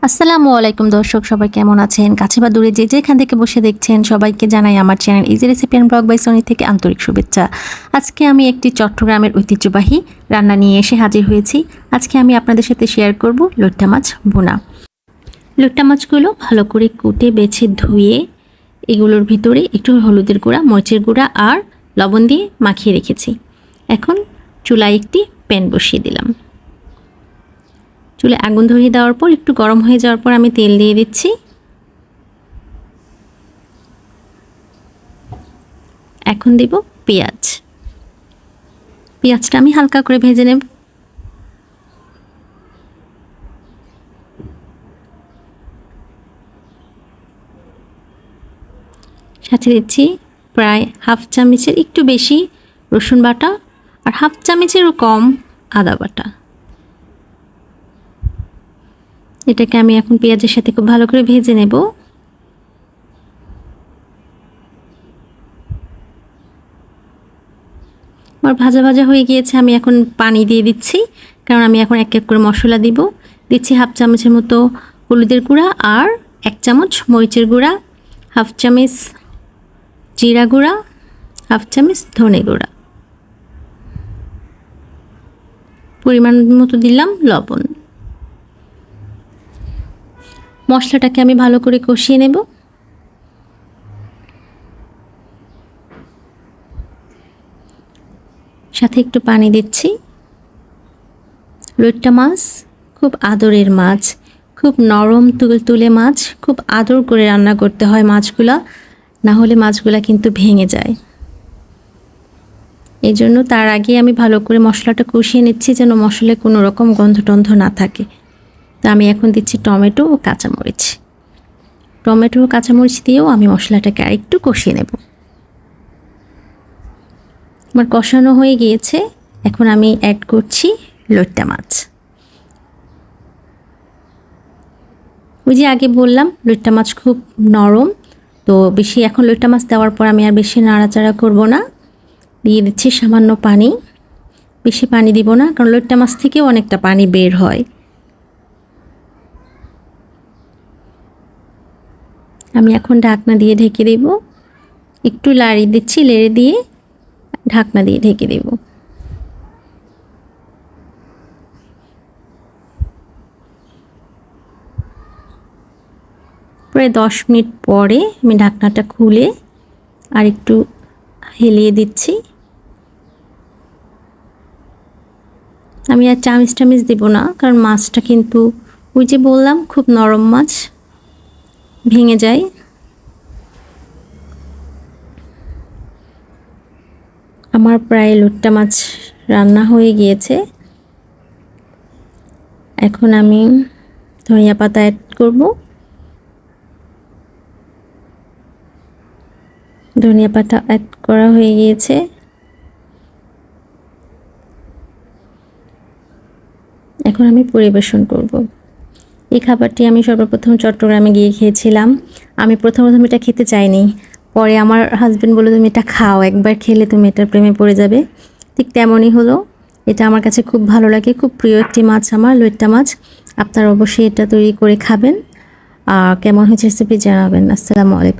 আসসালামু আলাইকুম দর্শক, সবাই কেমন আছেন? কাছে বা দূরে যে যেখান থেকে বসে দেখছেন সবাইকে জানাই আমার channel easy recipe and blog by Soni থেকে আন্তরিক শুভেচ্ছা। আজকে আমি একটি চট্টগ্রামের ঐতিহ্যবাহী রান্না নিয়ে এসে হাজির হয়েছি। আজকে আমি আপনাদের সাথে শেয়ার করব লইট্টা মাছ ভুনা। লইট্টা মাছগুলো ভালো করে কুটে বেছে ধুয়ে এগুলোর ভিতরে একটু হলুদের গুঁড়া, মরিচের গুঁড়া আর লবণ দিয়ে মাখিয়ে রেখেছি। এখন চুলায় একটি প্যান বসিয়ে দিলাম। চুলে আগুন ধরিয়ে দেওয়ার পর একটু গরম হয়ে যাওয়ার পর আমি তেল দিয়ে দিচ্ছি। এখন দেব পেঁয়াজ। পেঁয়াজটা আমি হালকা করে ভেজে নেব। সাথে দিচ্ছি প্রায় হাফ চামচের একটু বেশি রসুন বাটা আর হাফ চামচেরও কম আদা বাটা। এটাকে আমি এখন পেঁয়াজের সাথে খুব ভালো করে ভেজে নেব। আমার ভাজা ভাজা হয়ে গিয়েছে, আমি এখন পানি দিয়ে দিচ্ছি, কারণ আমি এখন এক এক করে মশলা দিব। দিচ্ছি হাফ চামচের মতো হলুদের গুঁড়া আর 1 চামচ মরিচের গুঁড়া, হাফ চামচ জিরা গুঁড়া, হাফ চামচ ধনে গুঁড়া, পরিমাণ মতো দিলাম লবণ। মশলাটাকে আমি ভালো করে কষিয়ে নেব। সাথে একটু পানি দিচ্ছি। লইট্টা মাছ খুব আদরের মাছ, খুব নরম তুলতুলে মাছ, খুব আদর করে রান্না করতে হয় মাছগুলা, না হলে মাছগুলা কিন্তু ভেঙে যায়। এই জন্য তার আগে আমি ভালো করে মশলাটা কষিয়ে নিচ্ছি, যেন মশলায় কোনো রকম গন্ধ টন্ধ না থাকে। তো আমি এখন দিচ্ছি টমেটো ও কাঁচামরিচ। টমেটো ও কাঁচামরিচ দিয়েও আমি মশলাটাকে আরেকটু কষিয়ে নেব। আমার কষানো হয়ে গিয়েছে, এখন আমি অ্যাড করছি লইট্টা মাছ। ওই যে আগে বললাম লইট্টা মাছ খুব নরম, তো বেশি এখন লইট্টা মাছ দেওয়ার পর আমি আর বেশি নাড়াচাড়া করব না। দিয়ে দিচ্ছি সামান্য পানি। বেশি পানি দিব না, কারণ লইট্টা মাছ থেকেও অনেকটা পানি বের হয়। আমি এখন ঢাকনা দিয়ে ঢেকে দেব। একটু লাড়ি দিচ্ছি, লেড়ে দিয়ে ঢাকনা দিয়ে ঢেকে দেব। প্রায় 10 মিনিট পরে আমি ঢাকনাটা খুলে আর একটু হেলিয়ে দিচ্ছি। আমি আর চামচ টামিচ দেব না, কারণ মাছটা কিন্তু ওই যে বললাম খুব নরম মাছ, ভেঙে যায়। আমার প্রায় লইট্টা মাছ রান্না হয়ে গিয়েছে। এখন আমি ধনিয়া পাতা অ্যাড করব। ধনিয়া পাতা অ্যাড করা হয়ে গিয়েছে। এখন আমি পরিবেশন করব। এই খাবারটি আমি সর্বপ্রথম চট্টগ্রামে গিয়ে খেয়েছিলাম। আমি প্রথম এটা খেতে চাইনি, পরে আমার হাজব্যান্ড বলল তুমি এটা খাও, একবার খেলে তুমি এটার প্রেমে পড়ে যাবে। ঠিক তেমনই হলো। এটা আমার কাছে খুব ভালো লাগে, খুব প্রিয় একটি মাছ আমার, লইট্টা মাছ। আপনারা অবশ্যই এটা তৈরি করে খাবেন। কেমন হয়েছে রেসিপি জানাবেন। আসসালামু আলাইকুম।